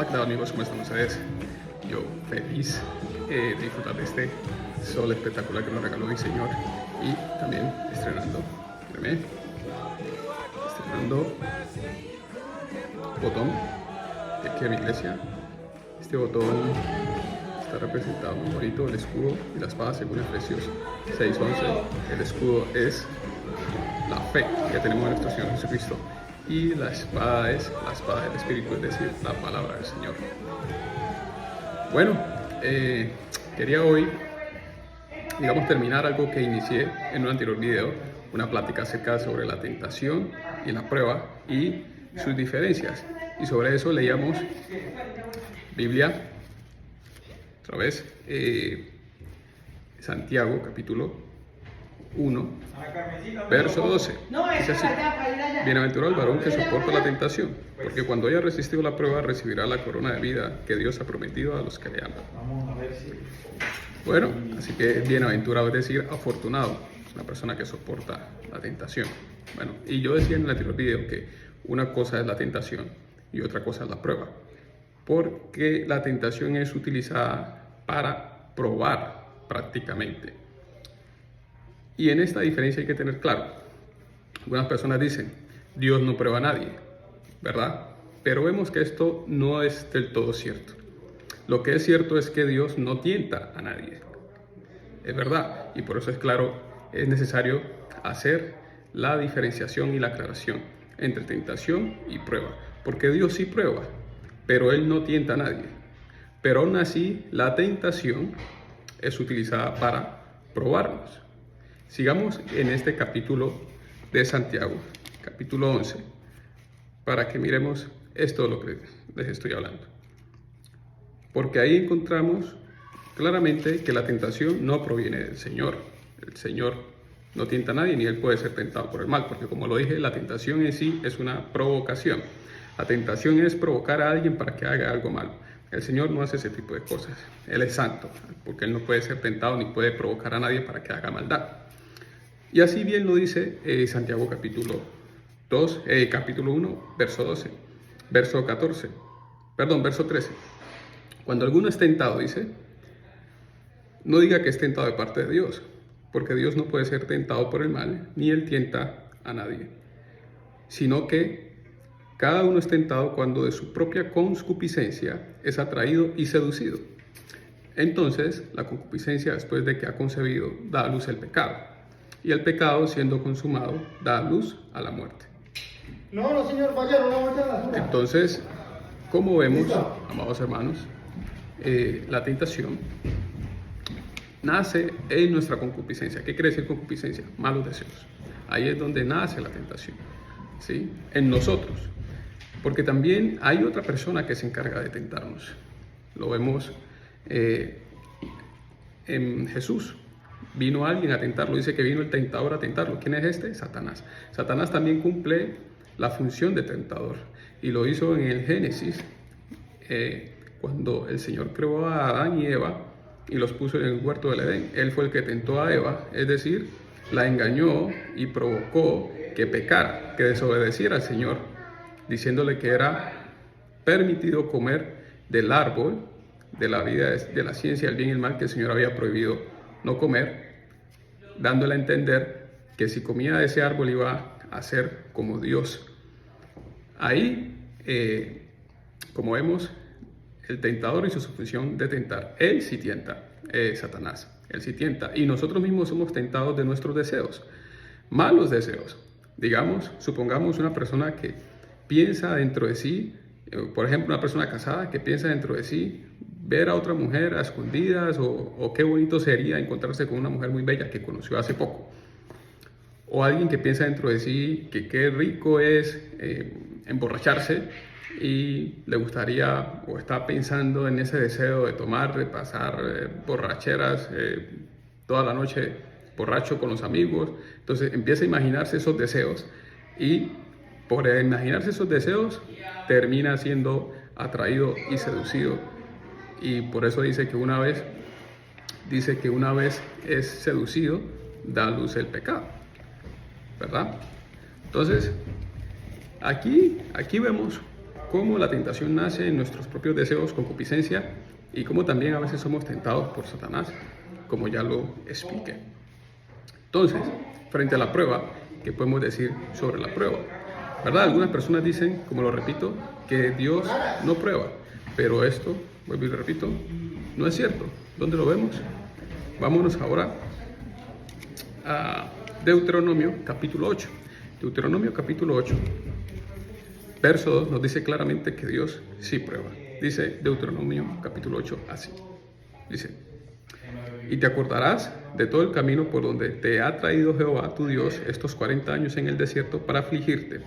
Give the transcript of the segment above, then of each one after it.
Hola, ¿qué tal amigos? ¿Cómo están ustedes? Yo feliz de disfrutar de este sol espectacular que nos regaló mi Señor y también estrenando botón de aquí de mi iglesia. Este botón está representado muy bonito, el escudo y la espada según Efesios 6:11. El escudo es la fe que tenemos en nuestro Señor Jesucristo y la espada es la espada del Espíritu, es decir, la palabra del Señor. Bueno, quería hoy, terminar algo que inicié en un anterior video, una plática acerca sobre la tentación y la prueba y sus diferencias. Y sobre eso leíamos Biblia, otra vez, Santiago, capítulo 1, verso 12. Dice así: bienaventurado el varón que soporta la tentación, porque cuando haya resistido la prueba recibirá la corona de vida que Dios ha prometido a los que le aman. Bueno, así que bienaventurado, es decir, afortunado, una persona que soporta la tentación. Bueno, y yo decía en el anterior video que una cosa es la tentación y otra cosa es la prueba, porque la tentación es utilizada para probar prácticamente. Y en esta diferencia hay que tener claro, algunas personas dicen, Dios no prueba a nadie, ¿verdad? Pero vemos que esto no es del todo cierto. Lo que es cierto es que Dios no tienta a nadie, es verdad, y por eso es necesario hacer la diferenciación y la aclaración entre tentación y prueba, porque Dios sí prueba, pero Él no tienta a nadie. Pero aún así, la tentación es utilizada para probarnos. Sigamos en este capítulo de Santiago, capítulo 11, para que miremos esto de lo que les estoy hablando. Porque ahí encontramos claramente que la tentación no proviene del Señor. El Señor no tienta a nadie, ni Él puede ser tentado por el mal, porque como lo dije, la tentación en sí es una provocación. La tentación es provocar a alguien para que haga algo malo. El Señor no hace ese tipo de cosas. Él es santo, porque Él no puede ser tentado ni puede provocar a nadie para que haga maldad. Y así bien lo dice Santiago capítulo 1, verso 12, verso 13. Cuando alguno es tentado, dice, no diga que es tentado de parte de Dios, porque Dios no puede ser tentado por el mal, ni Él tienta a nadie, sino que cada uno es tentado cuando de su propia concupiscencia es atraído y seducido. Entonces, la concupiscencia, después de que ha concebido, da a luz el pecado. Y el pecado, siendo consumado, da luz a la muerte. No, señor, vaya, no vaya a la basura. Entonces, como vemos, amados hermanos, la tentación nace en nuestra concupiscencia. ¿Qué quiere decir concupiscencia? Malos deseos. Ahí es donde nace la tentación, ¿sí? En nosotros. Porque también hay otra persona que se encarga de tentarnos. Lo vemos en Jesús. Vino alguien a tentarlo, dice que vino el tentador a tentarlo. ¿Quién es este? Satanás. Satanás también cumple la función de tentador y lo hizo en el Génesis, cuando el Señor creó a Adán y Eva y los puso en el huerto del Edén. Él fue el que tentó a Eva, es decir, la engañó y provocó que pecara, que desobedeciera al Señor, diciéndole que era permitido comer del árbol de la vida, de la ciencia del bien y el mal, que el Señor había prohibido no comer, dándole a entender que si comía de ese árbol iba a ser como Dios. Ahí, como vemos, el tentador hizo su función de tentar. Él sí tienta, Satanás, él sí tienta. Y nosotros mismos somos tentados de nuestros deseos, malos deseos. Supongamos una persona que piensa dentro de sí, por ejemplo, una persona casada que piensa dentro de sí ver a otra mujer a escondidas, o qué bonito sería encontrarse con una mujer muy bella que conoció hace poco. O alguien que piensa dentro de sí que qué rico es emborracharse y le gustaría o está pensando en ese deseo de tomar, de pasar borracheras toda la noche borracho con los amigos. Entonces empieza a imaginarse esos deseos y por imaginarse esos deseos termina siendo atraído y seducido. Y por eso dice que una vez es seducido, da a luz el pecado, ¿verdad? Entonces, aquí vemos cómo la tentación nace en nuestros propios deseos, concupiscencia, y cómo también a veces somos tentados por Satanás, como ya lo expliqué. Entonces, frente a la prueba, ¿qué podemos decir sobre la prueba? ¿Verdad? Algunas personas dicen, como lo repito, que Dios no prueba, pero esto, vuelvo y lo repito, no es cierto. ¿Dónde lo vemos? Vámonos ahora a Deuteronomio capítulo 8. Deuteronomio capítulo 8, verso 2 nos dice claramente que Dios sí prueba. Dice Deuteronomio capítulo 8 así. Dice: y te acordarás de todo el camino por donde te ha traído Jehová tu Dios estos 40 años en el desierto para afligirte,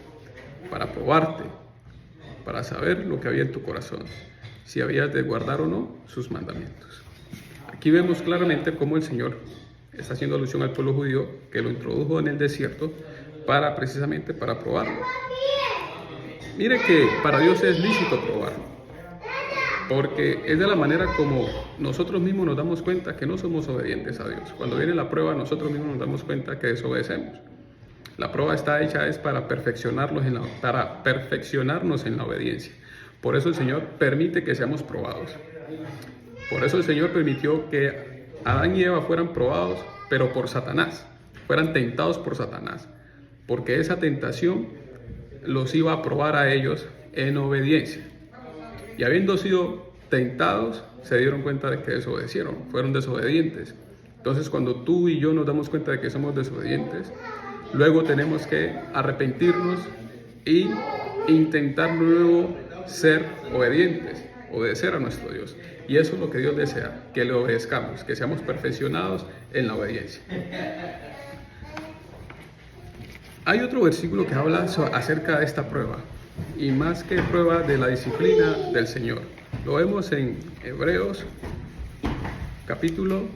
para probarte, para saber lo que había en tu corazón, si habías de guardar o no sus mandamientos. Aquí vemos claramente cómo el Señor está haciendo alusión al pueblo judío que lo introdujo en el desierto precisamente para probarlo. Mire que para Dios es lícito probarlo, porque es de la manera como nosotros mismos nos damos cuenta que no somos obedientes a Dios. Cuando viene la prueba, nosotros mismos nos damos cuenta que desobedecemos. La prueba está hecha para perfeccionarnos en la obediencia. Por eso el Señor permite que seamos probados. Por eso el Señor permitió que Adán y Eva fueran probados, pero por Satanás, fueran tentados por Satanás, porque esa tentación los iba a probar a ellos en obediencia. Y habiendo sido tentados, se dieron cuenta de que desobedecieron, fueron desobedientes. Entonces, cuando tú y yo nos damos cuenta de que somos desobedientes, luego tenemos que arrepentirnos y intentar luego ser obedientes, obedecer a nuestro Dios. Y eso es lo que Dios desea, que le obedezcamos, que seamos perfeccionados en la obediencia. Hay otro versículo que habla acerca de esta prueba, y más que prueba de la disciplina del Señor. Lo vemos en Hebreos capítulo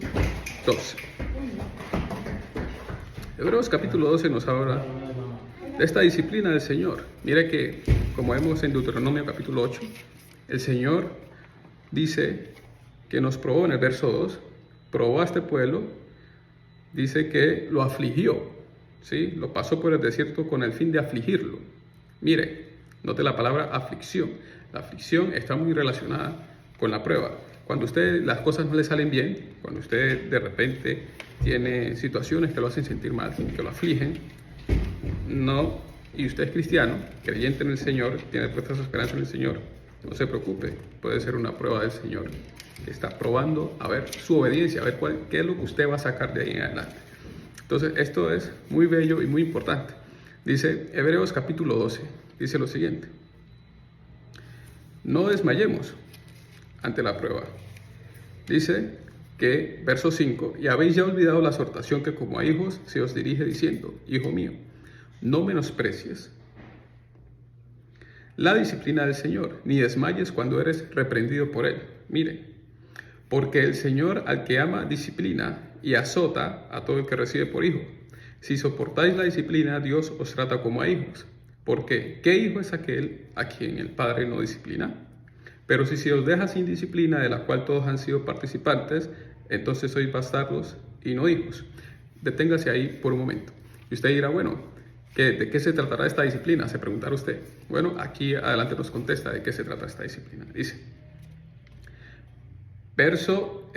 12. Hebreos capítulo 12 nos habla de esta disciplina del Señor. Mire que, como vemos en Deuteronomio capítulo 8, el Señor dice que nos probó en el verso 2, probó a este pueblo, dice que lo afligió, ¿sí? Lo pasó por el desierto con el fin de afligirlo. Mire, note la palabra aflicción. La aflicción está muy relacionada con la prueba. Cuando a usted las cosas no le salen bien, cuando usted de repente tiene situaciones que lo hacen sentir mal, que lo afligen, y usted es cristiano, creyente en el Señor, tiene puesta su esperanza en el Señor, no se preocupe, puede ser una prueba del Señor que está probando a ver su obediencia, a ver qué es lo que usted va a sacar de ahí en adelante. Entonces, esto es muy bello y muy importante. Dice Hebreos capítulo 12, dice lo siguiente: no desmayemos ante la prueba. Dice que, verso 5, y habéis ya olvidado la exhortación que como a hijos se os dirige diciendo: hijo mío, no menosprecies la disciplina del Señor, ni desmayes cuando eres reprendido por Él. Mire, porque el Señor al que ama disciplina y azota a todo el que recibe por hijo. Si soportáis la disciplina, Dios os trata como a hijos. Porque, ¿qué hijo es aquel a quien el Padre no disciplina? Pero si se os deja sin disciplina, de la cual todos han sido participantes, entonces sois bastardos y no hijos. Deténgase ahí por un momento. Y usted dirá, bueno, ¿de qué se tratará esta disciplina? Se preguntará usted. Bueno, aquí adelante nos contesta de qué se trata esta disciplina. Dice, verso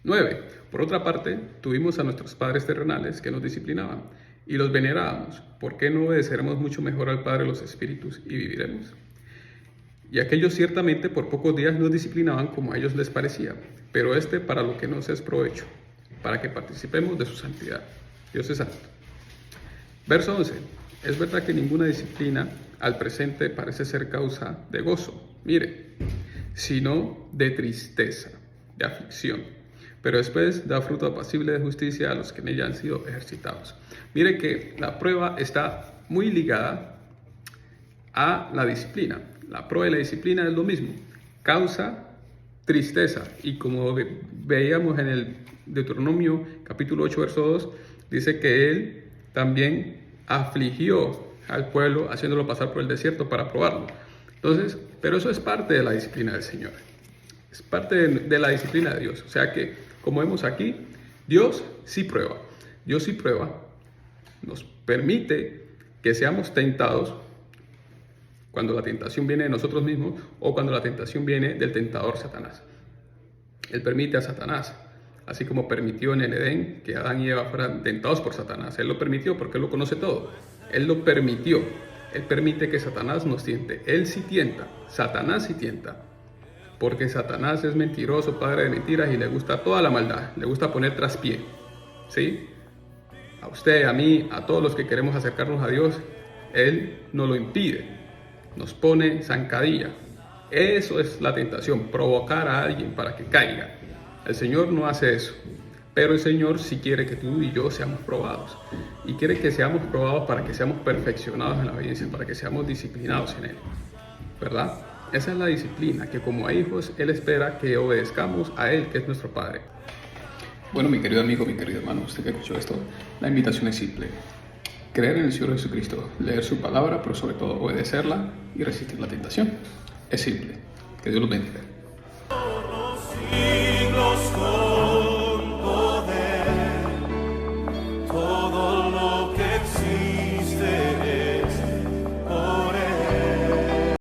9. Por otra parte, tuvimos a nuestros padres terrenales que nos disciplinaban y los venerábamos. ¿Por qué no obedeceremos mucho mejor al Padre de los Espíritus y viviremos? Y aquellos ciertamente por pocos días nos disciplinaban como a ellos les parecía, pero para lo que nos es provecho, para que participemos de su santidad. Dios es santo. Verso 11. Es verdad que ninguna disciplina al presente parece ser causa de gozo, mire, sino de tristeza, de aflicción, pero después da fruto apacible de justicia a los que en ella han sido ejercitados. Mire que la prueba está muy ligada a la disciplina. La prueba y la disciplina es lo mismo, causa tristeza, y como veíamos en el Deuteronomio capítulo 8 verso 2, dice que Él también afligió al pueblo haciéndolo pasar por el desierto para probarlo. Entonces, pero eso es parte de la disciplina del Señor, es parte de la disciplina de Dios. O sea que, como vemos aquí, Dios sí prueba, nos permite que seamos tentados cuando la tentación viene de nosotros mismos o cuando la tentación viene del tentador Satanás. Él permite a Satanás, así como permitió en el Edén que Adán y Eva fueran tentados por Satanás. Él lo permitió porque Él lo conoce todo. Él lo permitió. Él permite que Satanás nos tiente. Él sí tienta. Satanás sí tienta. Porque Satanás es mentiroso, padre de mentiras y le gusta toda la maldad. Le gusta poner traspié. ¿Sí? A usted, a mí, a todos los que queremos acercarnos a Dios, Él nos lo impide. Nos pone zancadilla. Eso es la tentación, provocar a alguien para que caiga. El Señor no hace eso, pero el Señor sí quiere que tú y yo seamos probados. Y quiere que seamos probados para que seamos perfeccionados en la obediencia, para que seamos disciplinados en Él. ¿Verdad? Esa es la disciplina, que como hijos Él espera que obedezcamos a Él, que es nuestro Padre. Bueno, mi querido amigo, mi querido hermano, usted que escuchó esto, la invitación es simple. Creer en el Señor Jesucristo, leer su palabra, pero sobre todo obedecerla y resistir la tentación. Es simple. Que Dios los bendiga.